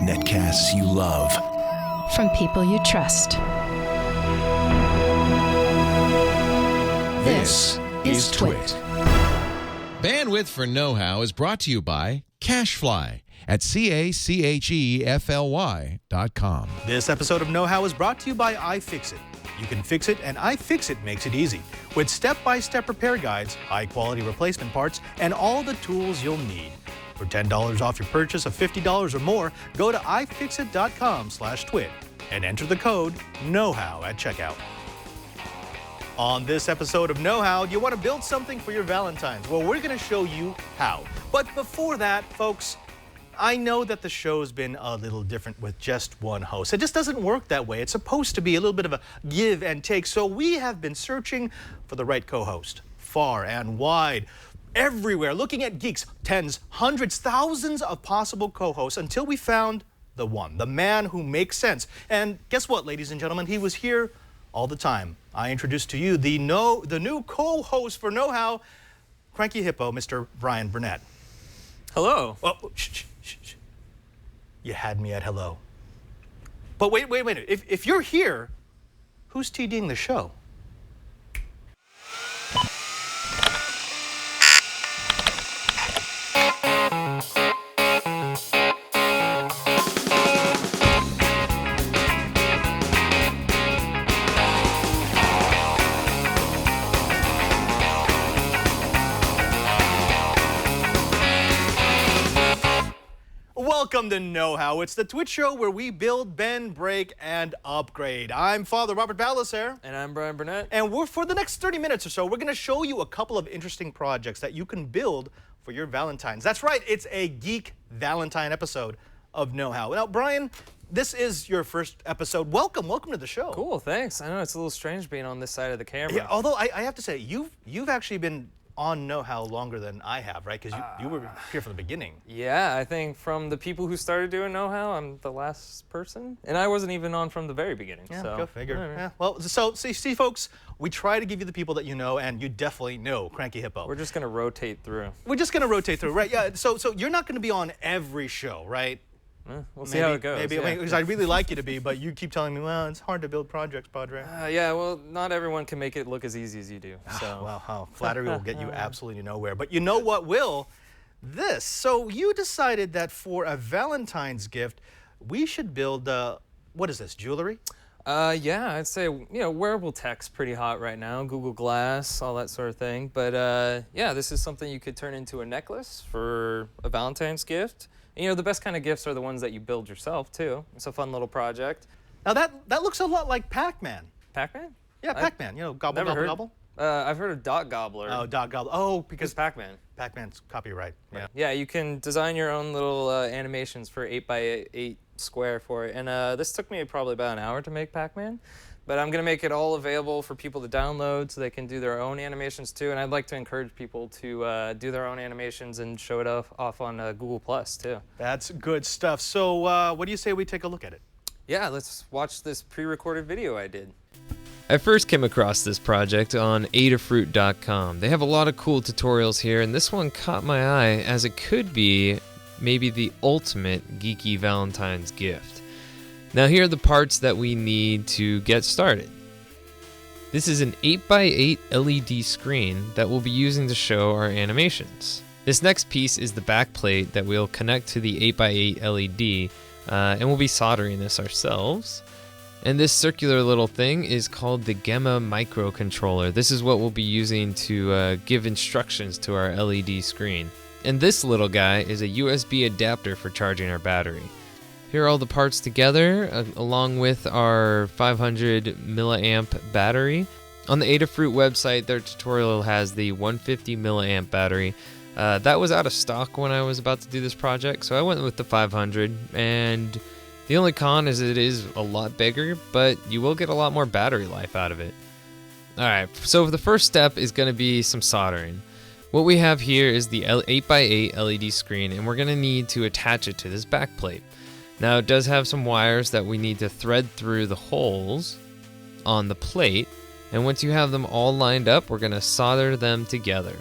Netcasts you love. From people you trust. This is Twit. Bandwidth for Know-How is brought to you by CacheFly at CacheFly.com. This episode of Know-How is brought to you by iFixit. You can fix it, and iFixit makes it easy. With step-by-step repair guides, high-quality replacement parts, and all the tools you'll need. For $10 off your purchase of $50 or more, go to ifixit.com/twit and enter the code KNOWHOW at checkout. On this episode of Know-How, you want to build something for your Valentines? Well, we're going to show you how. But before that, folks, I know that the show's been a little different with just one host. It just doesn't work that way. It's supposed to be a little bit of a give and take. So we have been searching for the right co-host, far and wide, everywhere, looking at geeks, tens, hundreds, thousands of possible co-hosts until we found the one, the man who makes sense. And guess what, ladies and gentlemen? He was here all the time. I introduce to you the new co-host for Know-How, Cranky Hippo, Mr. Brian Burnett. Hello. Oh, shh. You had me at hello. But wait. If you're here, who's TDing the show? Welcome to Know-How. It's the Twitch show where we build, bend, break, and upgrade. I'm Father Robert Balliser. And I'm Brian Burnett. And for the next 30 minutes or so, we're going to show you a couple of interesting projects that you can build for your Valentines. That's right, it's a Geek Valentine episode of Know-How. Now, Brian, this is your first episode. Welcome to the show. Cool, thanks. I know it's a little strange being on this side of the camera. Yeah, although I have to say, you've actually been on Know-How longer than I have, right? Because you were here from the beginning. Yeah, I think from the people who started doing Know-How, I'm the last person. And I wasn't even on from the very beginning. Yeah, so. Go figure. Yeah. Well, so see, folks, we try to give you the people that you know, and you definitely know Cranky Hippo. We're just going to rotate through. Right? Yeah. So you're not going to be on every show, right? We'll see how it goes. Maybe, yeah. because I'd really like you to be, but you keep telling me, well, it's hard to build projects, Padre. Yeah, well, not everyone can make it look as easy as you do. So. Well, flattery will get you absolutely nowhere. But you know what will? This. So you decided that for a Valentine's gift, we should build, what is this, jewelry? Yeah, I'd say, wearable tech's pretty hot right now. Google Glass, all that sort of thing. But yeah, this is something you could turn into a necklace for a Valentine's gift. The best kind of gifts are the ones that you build yourself, too. It's a fun little project. Now, that looks a lot like Pac-Man. Pac-Man? Yeah, Pac-Man. Gobble, never gobble, heard. gobble. I've heard of Dot Gobbler. Oh, Dot Gobbler. Oh, because It's Pac-Man. Pac-Man's copyright. Yeah. Yeah, you can design your own little animations for 8x8 square for it. And this took me probably about an hour to make Pac-Man. But I'm going to make it all available for people to download so they can do their own animations too. And I'd like to encourage people to do their own animations and show it off on Google Plus too. That's good stuff. So what do you say we take a look at it? Yeah, let's watch this pre-recorded video I did. I first came across this project on Adafruit.com. They have a lot of cool tutorials here, and this one caught my eye as it could be maybe the ultimate geeky Valentine's gift. Now here are the parts that we need to get started. This is an 8x8 LED screen that we'll be using to show our animations. This next piece is the back plate that we'll connect to the 8x8 LED, and we'll be soldering this ourselves. And this circular little thing is called the Gemma microcontroller. This is what we'll be using to give instructions to our LED screen. And this little guy is a USB adapter for charging our battery. Here are all the parts together, along with our 500 milliamp battery. On the Adafruit website, their tutorial has the 150 milliamp battery. That was out of stock when I was about to do this project, so I went with the 500. And the only con is it is a lot bigger, but you will get a lot more battery life out of it. Alright, so the first step is going to be some soldering. What we have here is the 8x8 LED screen, and we're going to need to attach it to this back plate. Now it does have some wires that we need to thread through the holes on the plate, and once you have them all lined up, we're going to solder them together.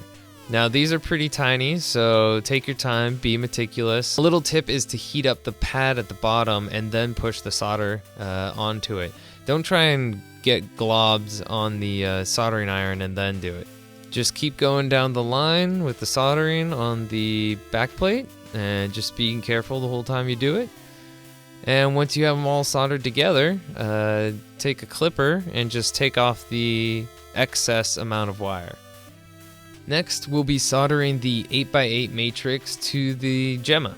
Now these are pretty tiny, so take your time, be meticulous. A little tip is to heat up the pad at the bottom and then push the solder onto it. Don't try and get globs on the soldering iron and then do it. Just keep going down the line with the soldering on the back plate and just being careful the whole time you do it. And once you have them all soldered together, take a clipper and just take off the excess amount of wire. Next, we'll be soldering the 8x8 matrix to the Gemma.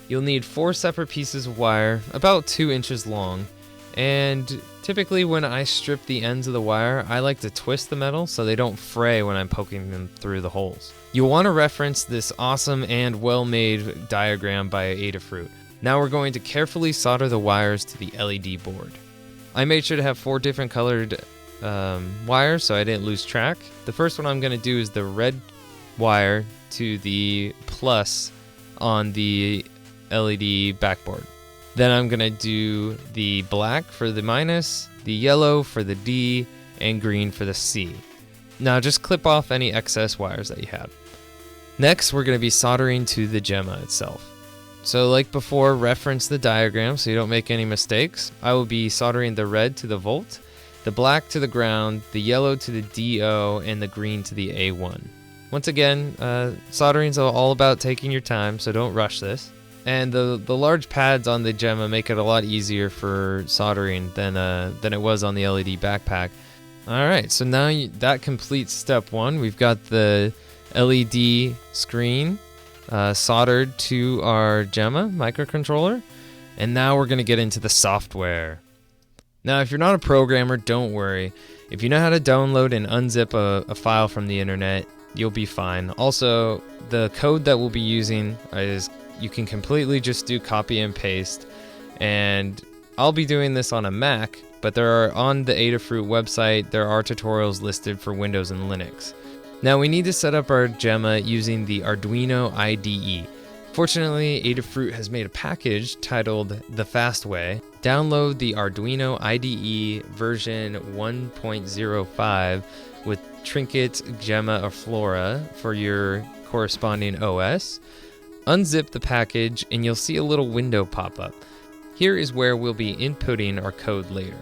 You'll need 4 separate pieces of wire, about 2 inches long, and typically when I strip the ends of the wire, I like to twist the metal so they don't fray when I'm poking them through the holes. You'll want to reference this awesome and well-made diagram by Adafruit. Now we're going to carefully solder the wires to the LED board. I made sure to have 4 different colored wires so I didn't lose track. The first one I'm going to do is the red wire to the plus on the LED backboard. Then I'm going to do the black for the minus, the yellow for the D, and green for the C. Now just clip off any excess wires that you have. Next, we're going to be soldering to the Gemma itself. So like before, reference the diagram so you don't make any mistakes. I will be soldering the red to the volt, the black to the ground, the yellow to the DO, and the green to the A1. Once again, soldering is all about taking your time, so don't rush this. And the large pads on the Gemma make it a lot easier for soldering than it was on the LED backpack. Alright, so now that completes step 1. We've got the LED screen soldered to our Gemma microcontroller, and now we're going to get into the software. Now, if you're not a programmer, don't worry. If you know how to download and unzip a file from the internet, you'll be fine. Also, the code that we'll be using is you can completely just do copy and paste, and I'll be doing this on a Mac, but on the Adafruit website, there are tutorials listed for Windows and Linux. Now we need to set up our Gemma using the Arduino IDE. Fortunately, Adafruit has made a package titled The Fast Way. Download the Arduino IDE version 1.05 with Trinket, Gemma, or Flora for your corresponding OS. Unzip the package and you'll see a little window pop up. Here is where we'll be inputting our code later.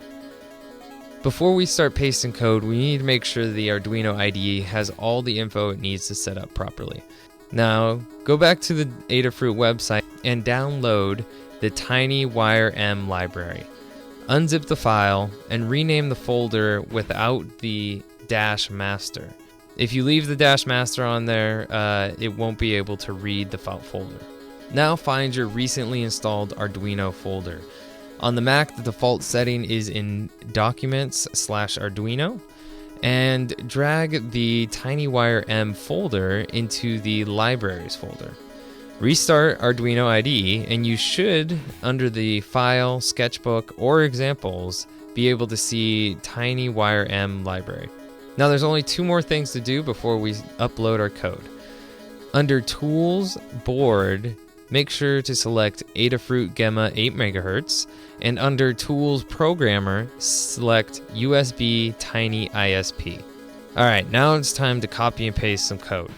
Before we start pasting code, we need to make sure the Arduino IDE has all the info it needs to set up properly. Now, go back to the Adafruit website and download the TinyWireM library. Unzip the file and rename the folder without the dash master. If you leave the dash master on there, it won't be able to read the file folder. Now find your recently installed Arduino folder. On the Mac, the default setting is in Documents/Arduino, and drag the TinyWireM folder into the Libraries folder. Restart Arduino IDE, and you should, under the File, Sketchbook, or Examples, be able to see TinyWireM library. Now there's only 2 more things to do before we upload our code. Under Tools, Board, make sure to select Adafruit Gemma 8 MHz, and under Tools Programmer, select USB Tiny ISP. Alright, now it's time to copy and paste some code.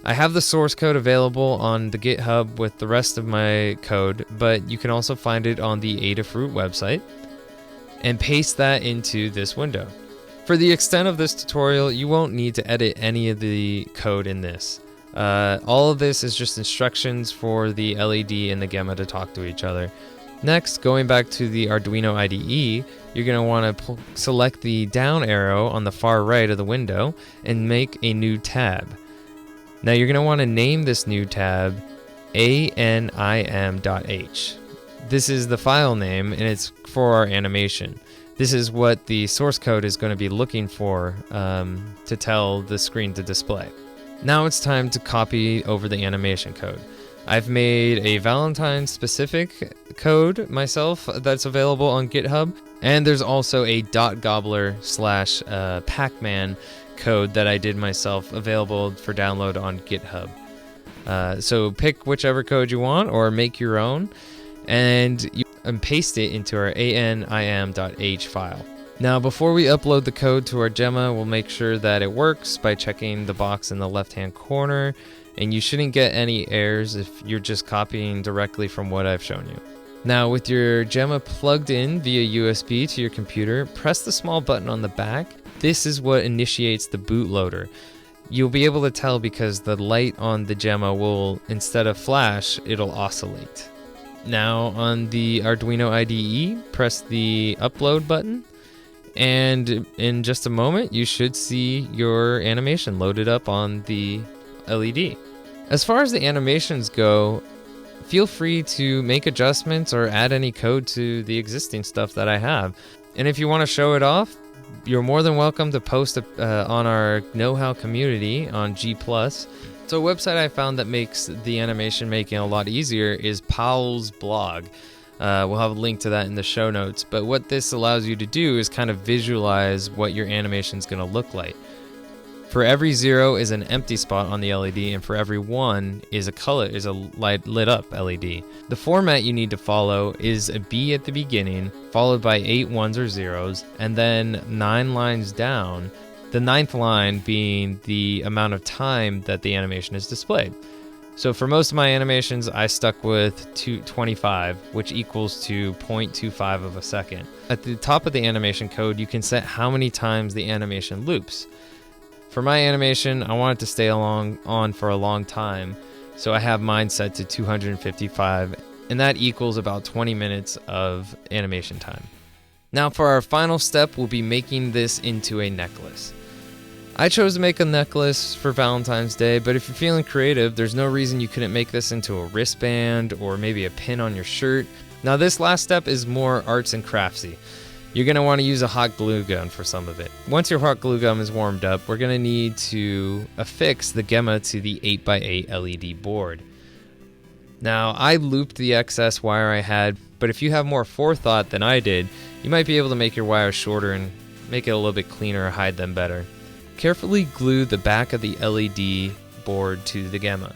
I have the source code available on the GitHub with the rest of my code, but you can also find it on the Adafruit website, and paste that into this window. For the extent of this tutorial, you won't need to edit any of the code in this. All of this is just instructions for the LED and the Gemma to talk to each other. Next, going back to the Arduino IDE, you're going to want to select the down arrow on the far right of the window and make a new tab. Now you're going to want to name this new tab anim.h. This is the file name and it's for our animation. This is what the source code is going to be looking for to tell the screen to display. Now it's time to copy over the animation code. I've made a Valentines specific code myself that's available on GitHub, and there's also a .gobbler/Pacman code that I did myself available for download on GitHub. So pick whichever code you want or make your own, and paste it into our anim.h file. Now, before we upload the code to our Gemma, we'll make sure that it works by checking the box in the left-hand corner, and you shouldn't get any errors if you're just copying directly from what I've shown you. Now, with your Gemma plugged in via USB to your computer, press the small button on the back. This is what initiates the bootloader. You'll be able to tell because the light on the Gemma will, instead of flash, it'll oscillate. Now, on the Arduino IDE, press the upload button, and in just a moment, you should see your animation loaded up on the LED. As far as the animations go, feel free to make adjustments or add any code to the existing stuff that I have. And if you want to show it off, you're more than welcome to post on our know-how community on G+. So a website I found that makes the animation making a lot easier is Powell's blog. We'll have a link to that in the show notes. But what this allows you to do is kind of visualize what your animation is going to look like. For every 0 is an empty spot on the LED, and for every 1 is a lit up LED. The format you need to follow is a B at the beginning, followed by 8 1s or 0s, and then 9 lines down, the 9th line being the amount of time that the animation is displayed. So for most of my animations, I stuck with 25, which equals to 0.25 of a second. At the top of the animation code, you can set how many times the animation loops. For my animation, I want it to stay on for a long time, so I have mine set to 255, and that equals about 20 minutes of animation time. Now for our final step, we'll be making this into a necklace. I chose to make a necklace for Valentine's Day, but if you're feeling creative, there's no reason you couldn't make this into a wristband or maybe a pin on your shirt. Now this last step is more arts and craftsy. You're going to want to use a hot glue gun for some of it. Once your hot glue gun is warmed up, we're going to need to affix the Gemma to the 8x8 LED board. Now, I looped the excess wire I had, but if you have more forethought than I did, you might be able to make your wires shorter and make it a little bit cleaner or hide them better. Carefully glue the back of the LED board to the Gemma.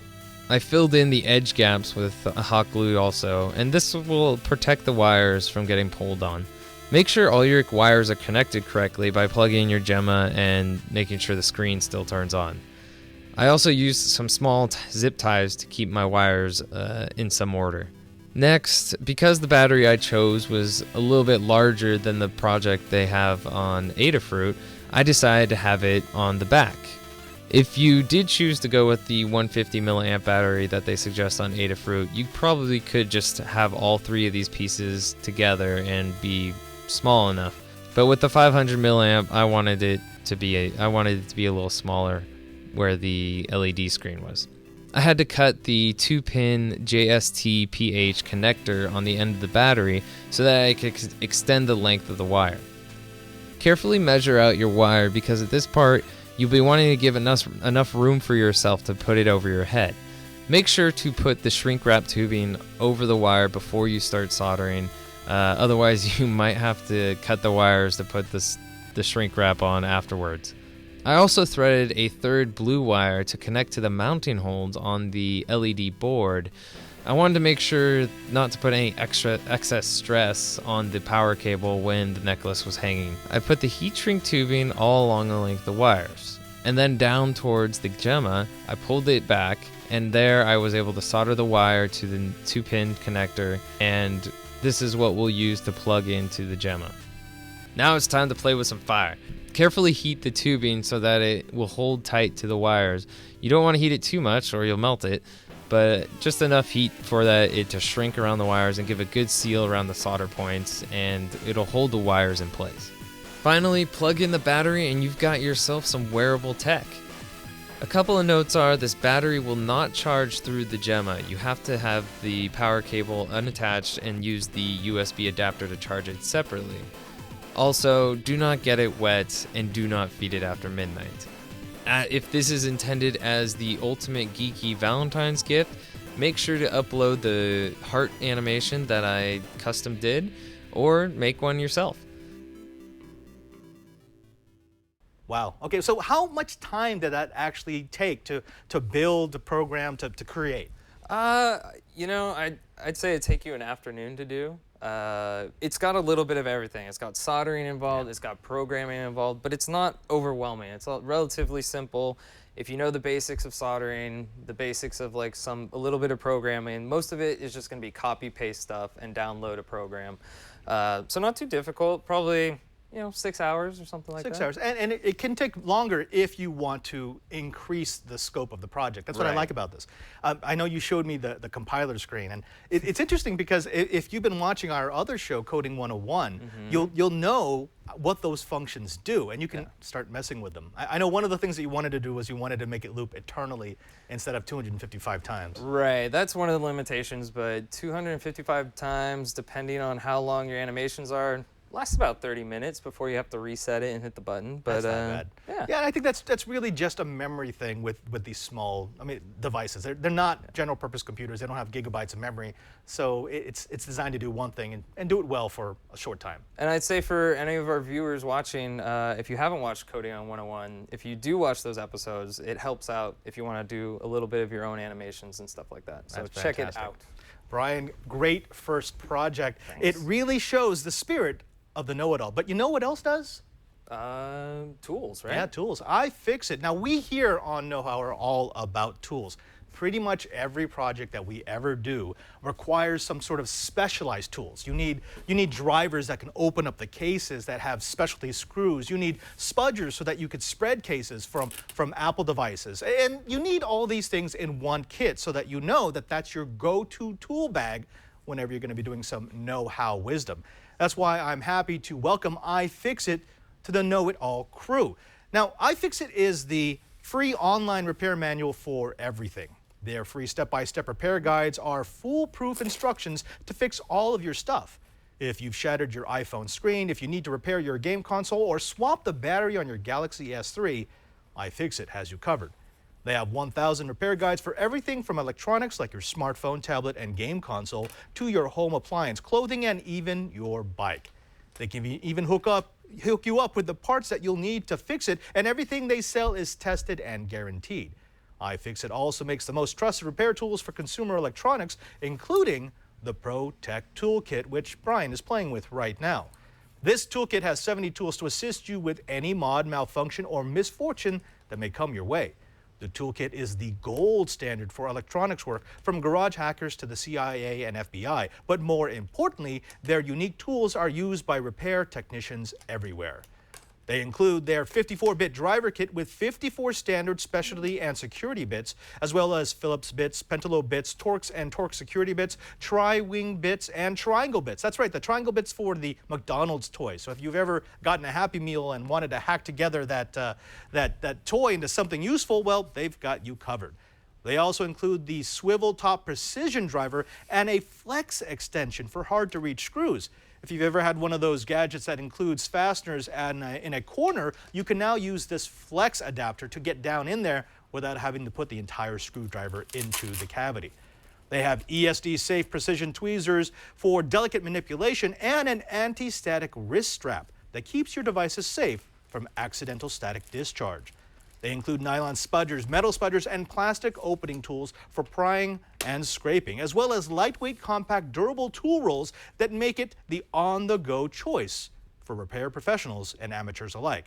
I filled in the edge gaps with hot glue also, and this will protect the wires from getting pulled on. Make sure all your wires are connected correctly by plugging in your Gemma and making sure the screen still turns on. I also used some small zip ties to keep my wires in some order. Next, because the battery I chose was a little bit larger than the project they have on Adafruit, I decided to have it on the back. If you did choose to go with the 150 milliamp battery that they suggest on Adafruit, you probably could just have all 3 of these pieces together and be small enough. But with the 500 milliamp, I wanted it to be a little smaller where the LED screen was. I had to cut the 2-pin JST-PH connector on the end of the battery so that I could extend the length of the wire. Carefully measure out your wire because at this part you'll be wanting to give enough room for yourself to put it over your head. Make sure to put the shrink wrap tubing over the wire before you start soldering. Otherwise, you might have to cut the wires to put the shrink wrap on afterwards. I also threaded a third blue wire to connect to the mounting holes on the LED board. I wanted to make sure not to put any excess stress on the power cable when the necklace was hanging. I put the heat shrink tubing all along the length of the wires. And then down towards the Gemma, I pulled it back, and there I was able to solder the wire to the 2-pin connector, and this is what we'll use to plug into the Gemma. Now it's time to play with some fire. Carefully heat the tubing so that it will hold tight to the wires. You don't want to heat it too much or you'll melt it, but just enough heat for it to shrink around the wires and give a good seal around the solder points, and it'll hold the wires in place. Finally, plug in the battery and you've got yourself some wearable tech. A couple of notes are this battery will not charge through the Gemma. You have to have the power cable unattached and use the USB adapter to charge it separately. Also, do not get it wet and do not feed it after midnight. If this is intended as the ultimate geeky Valentine's gift, make sure to upload the heart animation that I custom did or make one yourself. Wow. Okay, so how much time did that actually take to build, to program, to create? You know, I'd say it'd take you an afternoon to do. It's got a little bit of everything. It's got soldering involved, it's got programming involved, but it's not overwhelming. It's all relatively simple. If you know the basics of soldering, the basics of like a little bit of programming, most of it is just going to be copy paste stuff and download a program. So not too difficult, probably 6 hours or something like that. 6 hours, and it can take longer if you want to increase the scope of the project. That's what I like about this. I know you showed me the compiler screen, and it's interesting because if you've been watching our other show, Coding 101, you'll know what those functions do, and you can start messing with them. I know one of the things that you wanted to do was you wanted to make it loop eternally instead of 255 times. Right, that's one of the limitations, but 255 times, depending on how long your animations are, lasts about 30 minutes before you have to reset it and hit the button. But that's not bad. Yeah, and I think that's really just a memory thing with these small, devices. They're not general purpose computers. They don't have gigabytes of memory, so it's designed to do one thing and do it well for a short time. And I'd say for any of our viewers watching, if you haven't watched Coding on 101, if you do watch those episodes, it helps out if you want to do a little bit of your own animations and stuff like that. So check it out. Brian, great first project. Thanks. It really shows the spirit of the know-it-all. But you know what else does? Tools, right? Yeah, tools. iFixit. Now, we here on Know How are all about tools. Pretty much every project that we ever do requires some sort of specialized tools. You need drivers that can open up the cases that have specialty screws. You need spudgers so that you could spread cases from Apple devices. And you need all these things in one kit so that you know that that's your go-to tool bag whenever you're going to be doing some know-how wisdom. That's why I'm happy to welcome iFixit to the Know-It-All crew. Now, iFixit is the free online repair manual for everything. Their free step-by-step repair guides are foolproof instructions to fix all of your stuff. If you've shattered your iPhone screen, if you need to repair your game console, or swap the battery on your Galaxy S3, iFixit has you covered. They have 1,000 repair guides for everything from electronics like your smartphone, tablet, and game console to your home appliance, clothing, and even your bike. They can even hook you up with the parts that you'll need to fix it, and everything they sell is tested and guaranteed. iFixit also makes the most trusted repair tools for consumer electronics, including the Pro Tech Toolkit, which Brian is playing with right now. This toolkit has 70 tools to assist you with any mod, malfunction, or misfortune that may come your way. The toolkit is the gold standard for electronics work, from garage hackers to the CIA and FBI. But more importantly, their unique tools are used by repair technicians everywhere. They include their 54-bit driver kit with 54 standard specialty and security bits, as well as Phillips bits, Pentalo bits, Torx and Torx security bits, Tri-Wing bits, and Triangle bits. That's right, the Triangle bits for the McDonald's toy. So if you've ever gotten a Happy Meal and wanted to hack together that toy into something useful, well, they've got you covered. They also include the swivel top precision driver and a flex extension for hard-to-reach screws. If you've ever had one of those gadgets that includes fasteners and in a corner, you can now use this flex adapter to get down in there without having to put the entire screwdriver into the cavity. They have ESD-safe precision tweezers for delicate manipulation and an anti-static wrist strap that keeps your devices safe from accidental static discharge. They include nylon spudgers, metal spudgers, and plastic opening tools for prying and scraping, as well as lightweight, compact, durable tool rolls that make it the on-the-go choice for repair professionals and amateurs alike.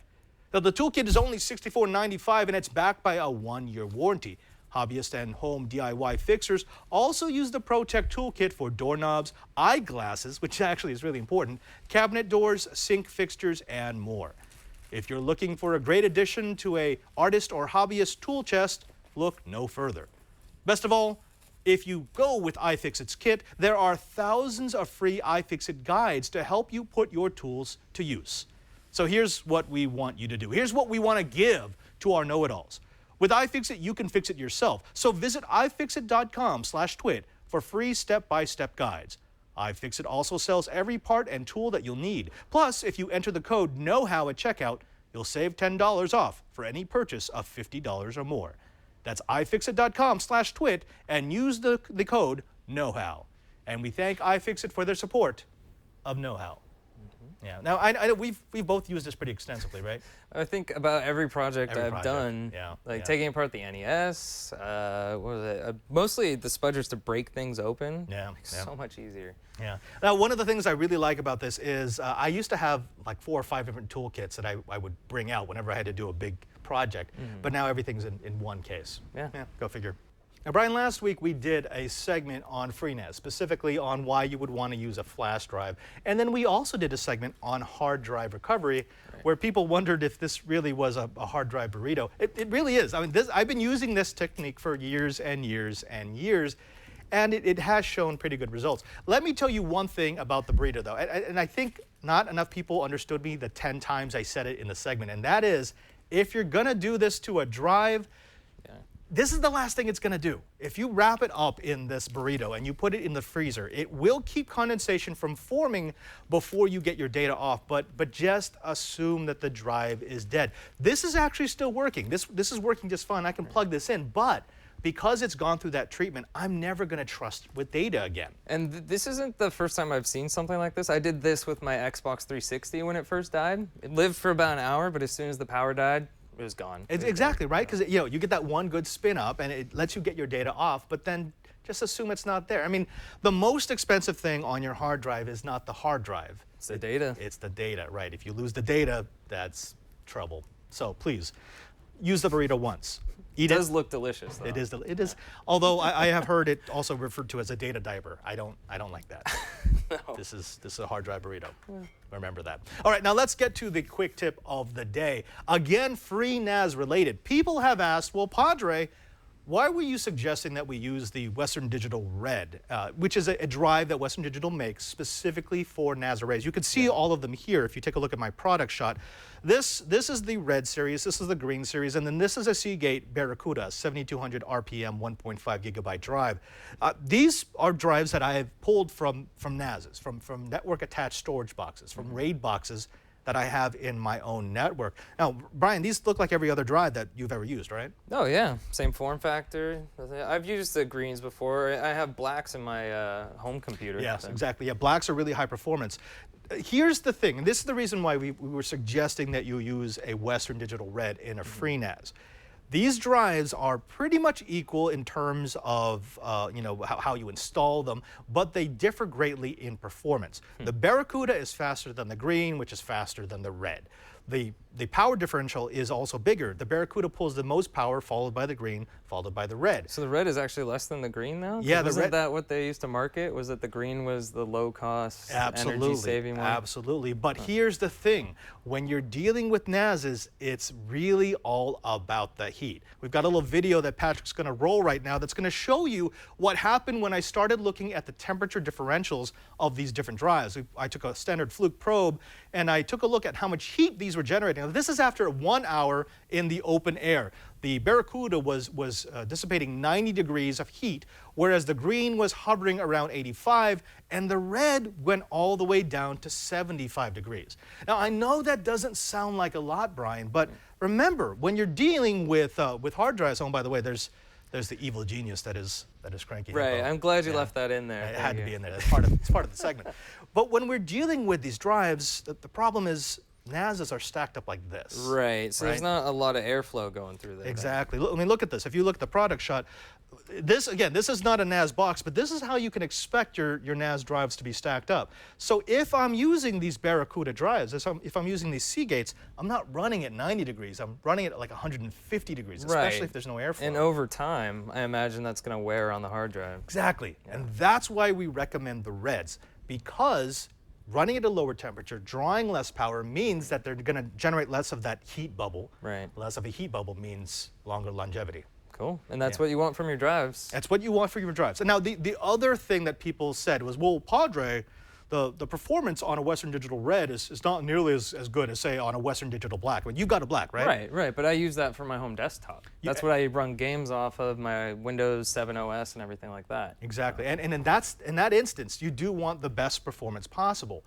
Now, the toolkit is only $64.95 and it's backed by a 1-year warranty. Hobbyists and home DIY fixers also use the ProTech Toolkit for doorknobs, eyeglasses, which actually is really important, cabinet doors, sink fixtures, and more. If you're looking for a great addition to a artist or hobbyist tool chest, look no further. Best of all, if you go with iFixit's kit, there are thousands of free iFixit guides to help you put your tools to use. So here's what we want you to do. Here's what we want to give to our know-it-alls. With iFixit, you can fix it yourself. So visit ifixit.com/twit for free step-by-step guides. iFixit also sells every part and tool that you'll need. Plus, if you enter the code KNOWHOW at checkout, you'll save $10 off for any purchase of $50 or more. That's ifixit.com/twit and use the code KNOWHOW. And we thank iFixit for their support of Know How. Yeah. Now I know we've both used this pretty extensively, right? I think about every project I've done, Yeah. like taking apart the NES, what was it? Mostly the spudders to break things open. Yeah. So much easier. Yeah. Now, one of the things I really like about this is I used to have like 4 or 5 different toolkits that I would bring out whenever I had to do a big project, but now everything's in one case. Yeah. Go figure. Now, Brian, last week we did a segment on FreeNAS, specifically on why you would want to use a flash drive. And then we also did a segment on hard drive recovery, where people wondered if this really was a hard drive burrito. It really is. I mean, I've been using this technique for years and years and years, and it has shown pretty good results. Let me tell you one thing about the burrito, though, and I think not enough people understood me the 10 times I said it in the segment, and that is, if you're going to do this to a drive, this is the last thing it's going to do. If you wrap it up in this burrito and you put it in the freezer, it will keep condensation from forming before you get your data off, but just assume that the drive is dead. This is actually still working. This is working just fine. I can plug this in, but because it's gone through that treatment, I'm never going to trust with data again. And this isn't the first time I've seen something like this. I did this with my Xbox 360 when it first died. It lived for about an hour, but as soon as the power died, it was gone. Exactly, right? Because you get that one good spin up and it lets you get your data off, but then just assume it's not there. I mean, the most expensive thing on your hard drive is not the hard drive. It's the data. It's the data, right? If you lose the data, that's trouble. So please, use the burrito once. It does look delicious, though. It is. It is. Although I have heard it also referred to as a data diaper. I don't like that. No. This is a hard drive burrito. Remember that. All right, now let's get to the quick tip of the day. Again, FreeNAS related. People have asked, well, Padre, why were you suggesting that we use the Western Digital Red, which is a drive that Western Digital makes specifically for NAS arrays? You can see all of them here if you take a look at my product shot. This is the red series, this is the green series, and then this is a Seagate Barracuda 7200 RPM 1.5 gigabyte drive. These are drives that I have pulled from NASs, from network attached storage boxes, from RAID boxes that I have in my own network. Now, Brian, these look like every other drive that you've ever used, right? Oh yeah, same form factor. I've used the greens before. I have blacks in my home computer. Yes, exactly. Yeah, blacks are really high performance. Here's the thing, and this is the reason why we were suggesting that you use a Western Digital Red in a FreeNAS. These drives are pretty much equal in terms of how you install them, but they differ greatly in performance. The Barracuda is faster than the green, which is faster than the red. The power differential is also bigger. The Barracuda pulls the most power, followed by the green, followed by the red. So the red is actually less than the green now? Yeah, Wasn't that what they used to market? Was that the green was the low-cost, energy-saving one? Absolutely. But here's the thing. When you're dealing with NASs, it's really all about the heat. We've got a little video that Patrick's going to roll right now that's going to show you what happened when I started looking at the temperature differentials of these different drives. I took a standard Fluke probe, and I took a look at how much heat these were generating. Now, this is after 1 hour in the open air. The Barracuda was dissipating 90 degrees of heat, whereas the green was hovering around 85, and the red went all the way down to 75 degrees. Now, I know that doesn't sound like a lot, Brian, but remember, when you're dealing with hard drives, oh, by the way, there's the evil genius that is cranky. Right, I'm glad you left that in there. It had to be in there. It's part of the segment. But when we're dealing with these drives, the problem is NASs are stacked up like this. Right, so there's not a lot of airflow going through there. Exactly. I mean, look at this. If you look at the product shot, this is not a NAS box, but this is how you can expect your NAS drives to be stacked up. So if I'm using these Barracuda drives, if I'm using these Seagates, I'm not running at 90 degrees. I'm running it at like 150 degrees, especially if there's no airflow. And over time, I imagine that's going to wear on the hard drive. Exactly. Yeah. And that's why we recommend the Reds, because running at a lower temperature, drawing less power means that they're going to generate less of that heat bubble. Right. Less of a heat bubble means longer longevity. Cool. And that's what you want from your drives. That's what you want for your drives. And now the other thing that people said was, well, Padre, the performance on a Western Digital Red is not nearly as good as, say, on a Western Digital Black. I mean, you've got a black, right? Right. But I use that for my home desktop. That's what I run games off of, my Windows 7 OS and everything like that. Exactly. And in that instance, you do want the best performance possible.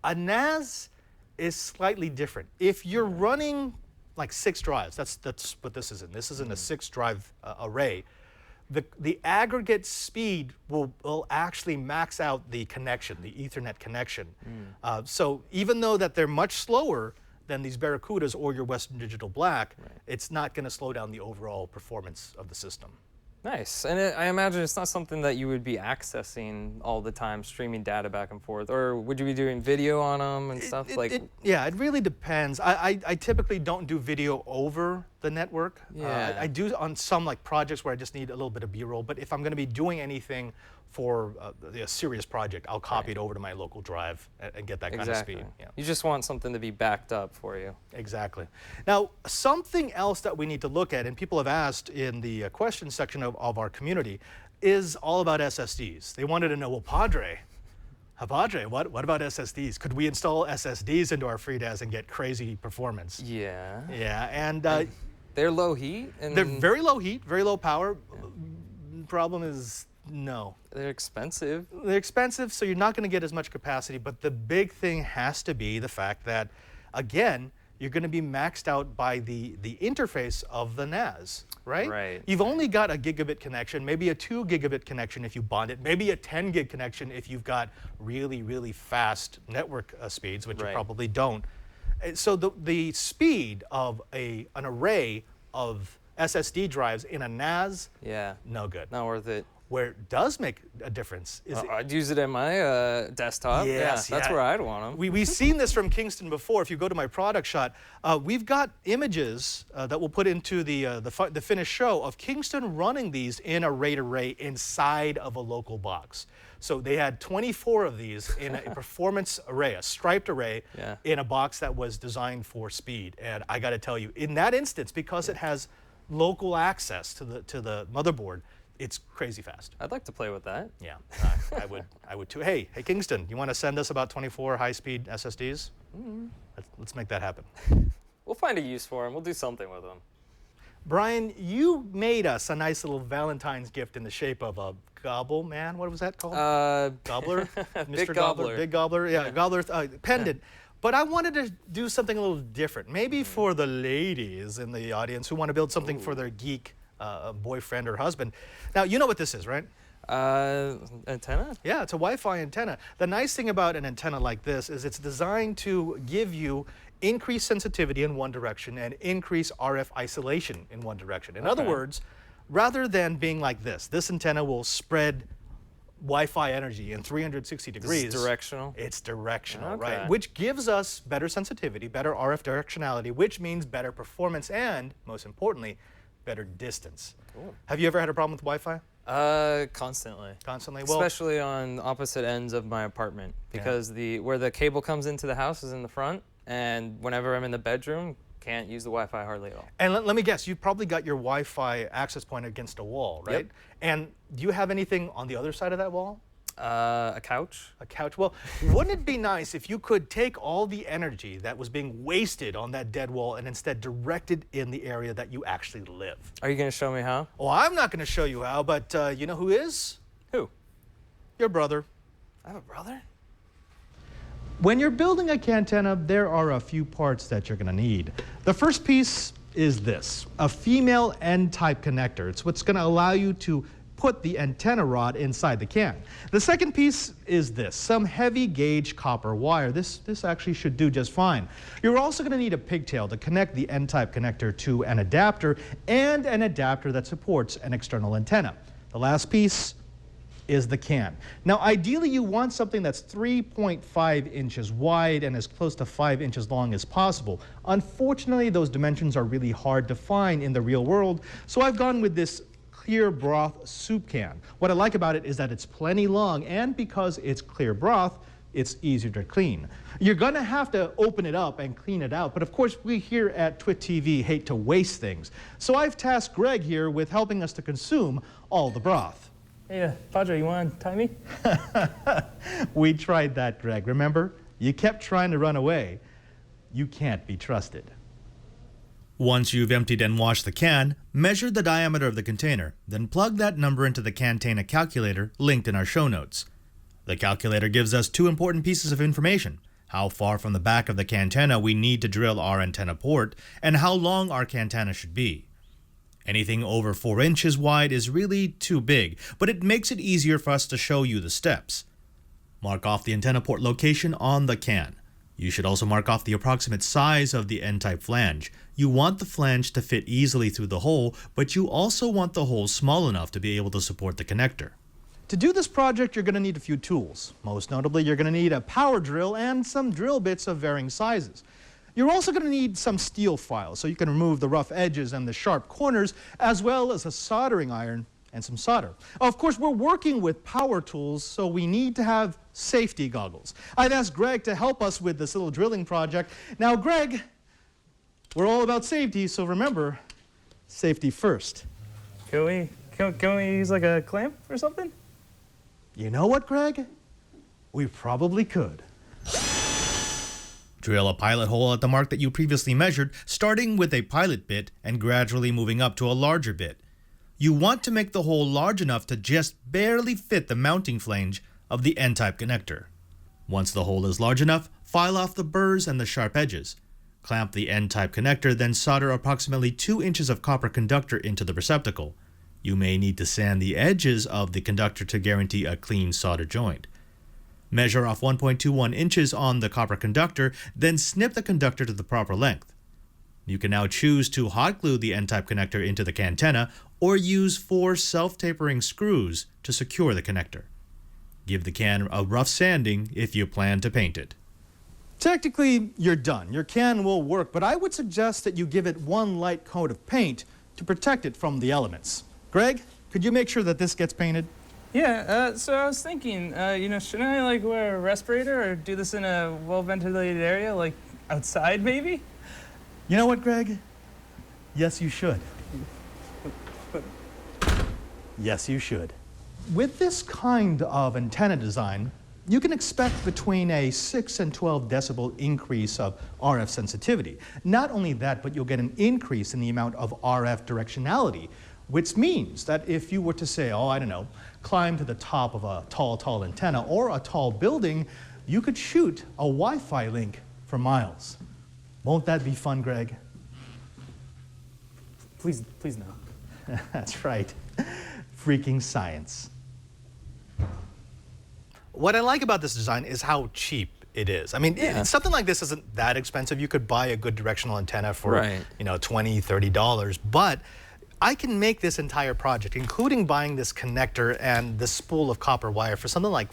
A NAS is slightly different. If you're running like 6 drives, that's what this is in. This is in a 6-drive array. the aggregate speed will actually max out the connection, the Ethernet connection. So even though that they're much slower than these Barracudas or your Western Digital Black, it's not going to slow down the overall performance of the system. Nice. And I imagine it's not something that you would be accessing all the time, streaming data back and forth, or would you be doing video on them and stuff? Yeah, it really depends. I typically don't do video over the network. Yeah. I do on some like projects where I just need a little bit of B-roll, but if I'm going to be doing anything for a serious project, I'll copy it over to my local drive and get that kind of speed. Yeah. You just want something to be backed up for you. Exactly. Now, something else that we need to look at, and people have asked in the question section of our community, is all about SSDs. They wanted to know, well, Padre, what about SSDs? Could we install SSDs into our FreeNAS and get crazy performance? Yeah. Yeah, and they're low heat? And they're very low heat, very low power. Problem is, no. They're expensive. They're expensive, so you're not going to get as much capacity, but the big thing has to be the fact that, again, you're going to be maxed out by the interface of the NAS, right? Right. You've only got a gigabit connection, maybe a 2 gigabit connection if you bond it, maybe a 10 gig connection if you've got really, really fast network speeds, which you probably don't. So the speed of an array of SSD drives in a NAS, no good. Not worth it. Where it does make a difference is I'd use it in my desktop. Yes, that's where I'd want them. We've seen this from Kingston before. If you go to my product shot, we've got images that we'll put into the finished show of Kingston running these in a RAID array inside of a local box. So they had 24 of these in a performance array, a striped array, in a box that was designed for speed. And I got to tell you, in that instance, because it has local access to the motherboard, it's crazy fast. I'd like to play with that. Yeah, I would too. Hey, Kingston, you want to send us about 24 high-speed SSDs? Let's make that happen. We'll find a use for them. We'll do something with them. Brian, you made us a nice little Valentine's gift in the shape of a gobble, man. What was that called? Gobbler? Mr. Gobbler. Big Gobbler. Yeah, Gobbler pendant. But I wanted to do something a little different. Maybe for the ladies in the audience who want to build something for their geek boyfriend or husband. Now, you know what this is, right? Antenna? Yeah, it's a Wi-Fi antenna. The nice thing about an antenna like this is it's designed to give you increased sensitivity in one direction and increase RF isolation in one direction. In other words, rather than being like this antenna will spread Wi-Fi energy in 360 degrees. It's directional? It's directional, right? Which gives us better sensitivity, better RF directionality, which means better performance and, most importantly, better distance. Cool. Have you ever had a problem with Wi-Fi? Constantly. Constantly? Well, especially on opposite ends of my apartment, because where the cable comes into the house is in the front, and whenever I'm in the bedroom, can't use the Wi-Fi hardly at all. And let me guess, you probably got your Wi-Fi access point against a wall, right? Yep. And do you have anything on the other side of that wall? A couch? A couch. Well, wouldn't it be nice if you could take all the energy that was being wasted on that dead wall and instead direct it in the area that you actually live? Are you going to show me how? Oh, I'm not going to show you how, but you know who is? Who? Your brother. I have a brother? When you're building a Cantenna, there are a few parts that you're going to need. The first piece is this, a female N-type connector. It's what's going to allow you to put the antenna rod inside the can. The second piece is this, some heavy gauge copper wire. This actually should do just fine. You're also going to need a pigtail to connect the N-type connector to an adapter and an adapter that supports an external antenna. The last piece is the can. Now, ideally, you want something that's 3.5 inches wide and as close to 5 inches long as possible. Unfortunately, those dimensions are really hard to find in the real world, so I've gone with this clear broth soup can. What I like about it is that it's plenty long, and because it's clear broth, it's easier to clean. You're gonna have to open it up and clean it out, but of course we here at Twit TV hate to waste things. So I've tasked Greg here with helping us to consume all the broth. Hey, Padre, you want to tie me? We tried that, Greg. Remember? You kept trying to run away. You can't be trusted. Once you've emptied and washed the can, measure the diameter of the container, then plug that number into the Cantenna calculator linked in our show notes. The calculator gives us two important pieces of information: how far from the back of the Cantenna we need to drill our antenna port, and how long our Cantenna should be. Anything over 4 inches wide is really too big, but it makes it easier for us to show you the steps. Mark off the antenna port location on the can. You should also mark off the approximate size of the N-type flange. You want the flange to fit easily through the hole, but you also want the hole small enough to be able to support the connector. To do this project, you're going to need a few tools. Most notably, you're going to need a power drill and some drill bits of varying sizes. You're also going to need some steel files so you can remove the rough edges and the sharp corners, as well as a soldering iron and some solder. Of course, we're working with power tools, so we need to have safety goggles. I've asked Greg to help us with this little drilling project. Now, Greg, we're all about safety, so remember, safety first. Can we use like a clamp or something? You know what, Greg? We probably could. Drill a pilot hole at the mark that you previously measured, starting with a pilot bit and gradually moving up to a larger bit. You want to make the hole large enough to just barely fit the mounting flange of the N-type connector. Once the hole is large enough, file off the burrs and the sharp edges. Clamp the N-type connector, then solder approximately 2 inches of copper conductor into the receptacle. You may need to sand the edges of the conductor to guarantee a clean solder joint. Measure off 1.21 inches on the copper conductor, then snip the conductor to the proper length. You can now choose to hot glue the N-type connector into the Cantenna or use 4 self-tapering screws to secure the connector. Give the can a rough sanding if you plan to paint it. Technically, you're done. Your can will work, but I would suggest that you give it one light coat of paint to protect it from the elements. Greg, could you make sure that this gets painted? Yeah, so I was thinking, shouldn't I like wear a respirator or do this in a well-ventilated area, like outside maybe? You know what, Greg? Yes, you should. Yes, you should. With this kind of antenna design, you can expect between a 6 and 12 decibel increase of RF sensitivity. Not only that, but you'll get an increase in the amount of RF directionality, which means that if you were to say, climb to the top of a tall antenna or a tall building, you could shoot a Wi-Fi link for miles. Won't that be fun, Greg? Please no. That's right. Freaking science. What I like about this design is how cheap it is. I mean, something like this isn't that expensive. You could buy a good directional antenna for, $20, $30, but I can make this entire project, including buying this connector and this spool of copper wire, for something like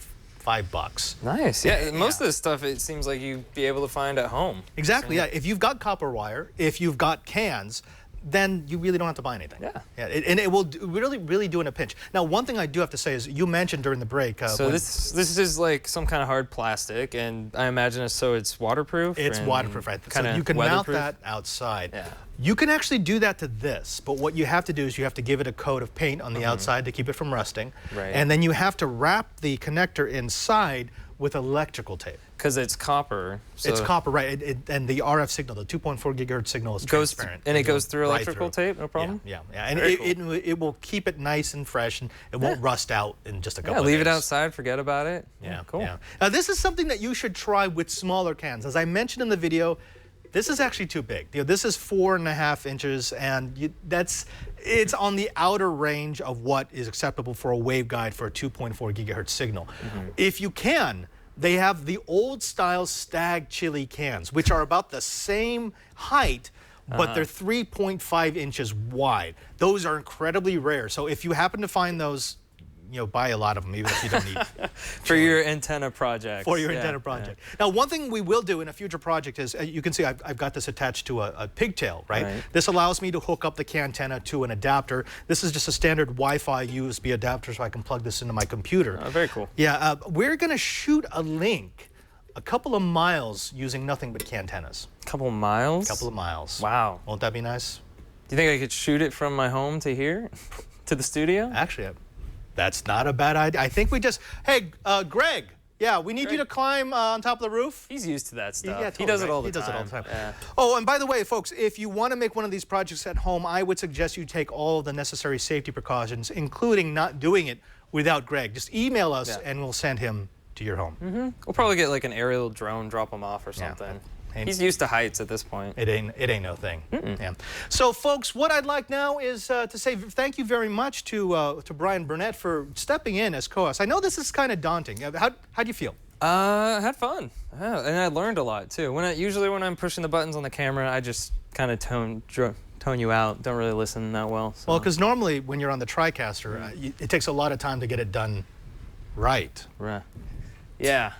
$5. Nice. Yeah, most of this stuff it seems like you'd be able to find at home. Exactly. Yeah. If you've got copper wire, if you've got cans, then you really don't have to buy anything. And it will really do in a pinch. Now, one thing I do have to say is you mentioned during the break. So this is like some kind of hard plastic, and I imagine it's waterproof. It's waterproof, right? So you can mount that outside. Yeah. You can actually do that to this, but what you have to do is you have to give it a coat of paint on the outside to keep it from rusting. Right. And then you have to wrap the connector inside with electrical tape. Because it's copper. So it's copper, right? And the RF signal, the 2.4 gigahertz signal is transparent. And it goes through right electrical tape, no problem? Yeah. And it will keep it nice and fresh, and it won't rust out in just a couple of days. Leave it outside, forget about it. Yeah, cool. Yeah. Now, this is something that you should try with smaller cans. As I mentioned in the video, this is actually too big. This is 4.5 inches, and it's on the outer range of what is acceptable for a waveguide for a 2.4 gigahertz signal. If you can, they have the old style Stag Chili cans, which are about the same height, but they're 3.5 inches wide. Those are incredibly rare. So if you happen to find those, buy a lot of them, even if you don't need. For your antenna project. For your antenna project. Now, one thing we will do in a future project is, you can see I've got this attached to a pigtail, right? This allows me to hook up the Cantenna to an adapter. This is just a standard Wi-Fi USB adapter, so I can plug this into my computer. Oh, very cool. Yeah, we're going to shoot a link a couple of miles using nothing but Cantennas. A couple of miles? A couple of miles. Wow. Won't that be nice? Do you think I could shoot it from my home to here? To the studio? Actually, that's not a bad idea. I think we just, hey, Greg, we need you to climb on top of the roof. He's used to that stuff. Yeah, totally, he does it all the time. He does it all the time. Yeah. Oh, and by the way, folks, if you want to make one of these projects at home, I would suggest you take all of the necessary safety precautions, including not doing it without Greg. Just email us and we'll send him to your home. We'll probably get like an aerial drone, drop him off or something. He's used to heights at this point. It ain't no thing. Yeah. So, folks, what I'd like now is to say thank you very much to Brian Burnett for stepping in as co-host. I know this is kind of daunting. How do you feel? I had fun. Yeah, and I learned a lot too. Usually when I'm pushing the buttons on the camera, I just kind of tone you out. Don't really listen that well. So. Well, because normally when you're on the TriCaster, it takes a lot of time to get it done right. Right. Yeah.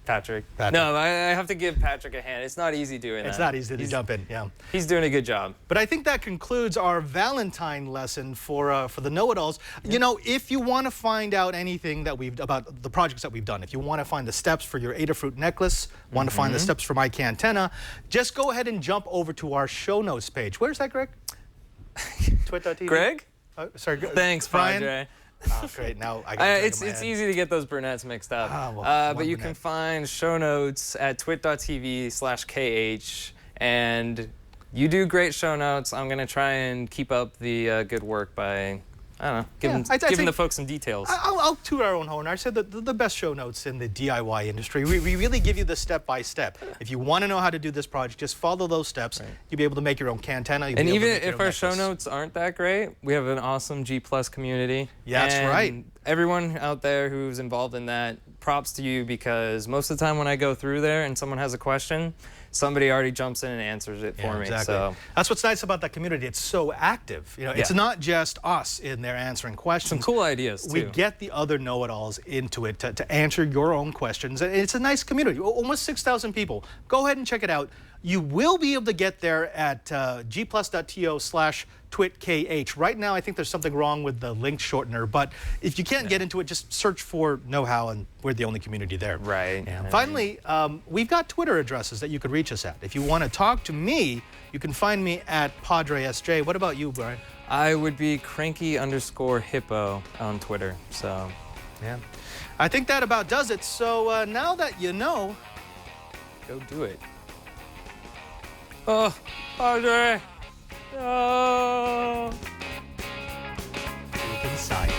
Patrick. No, I have to give Patrick a hand. It's not easy doing that. It's not easy to jump in, yeah. He's doing a good job. But I think that concludes our Valentine lesson for the know-it-alls. You know, if you want to find out anything about the projects that we've done, if you want to find the steps for your Adafruit necklace, want to find the steps for my Cantenna, just go ahead and jump over to our show notes page. Where's that, Greg? Twit.tv? Greg? Sorry, Thanks, Brian. Padre. Oh, great. Now I got it's easy to get those Burnett's mixed up. But you can find show notes at twit.tv/KH. And you do great show notes. I'm going to try and keep up the good work by, I don't know, giving the folks some details. I'll toot our own horn. I said the best show notes in the DIY industry. We really give you the step-by-step. If you want to know how to do this project, just follow those steps. Right. You'll be able to make your own Cantenna. And even if our show notes aren't that great, we have an awesome G+ community. Yeah, that's right. Everyone out there who's involved in that, props to you, because most of the time when I go through there and someone has a question, somebody already jumps in and answers it for me. Exactly. So that's what's nice about that community. It's so active. You know, it's not just us in there answering questions. Some cool ideas too. We get the other know-it-alls into it to answer your own questions. And it's a nice community. Almost 6,000 people. Go ahead and check it out. You will be able to get there at gplus.to/twitkh. Right now, I think there's something wrong with the link shortener, but if you can't get into it, just search for know-how, and we're the only community there. Right. Yeah. Finally, we've got Twitter addresses that you could reach us at. If you want to talk to me, you can find me at PadreSJ. What about you, Brian? I would be cranky_hippo on Twitter. So, yeah. I think that about does it. So now that you know, go do it. Oh, Padre! No! Deep inside.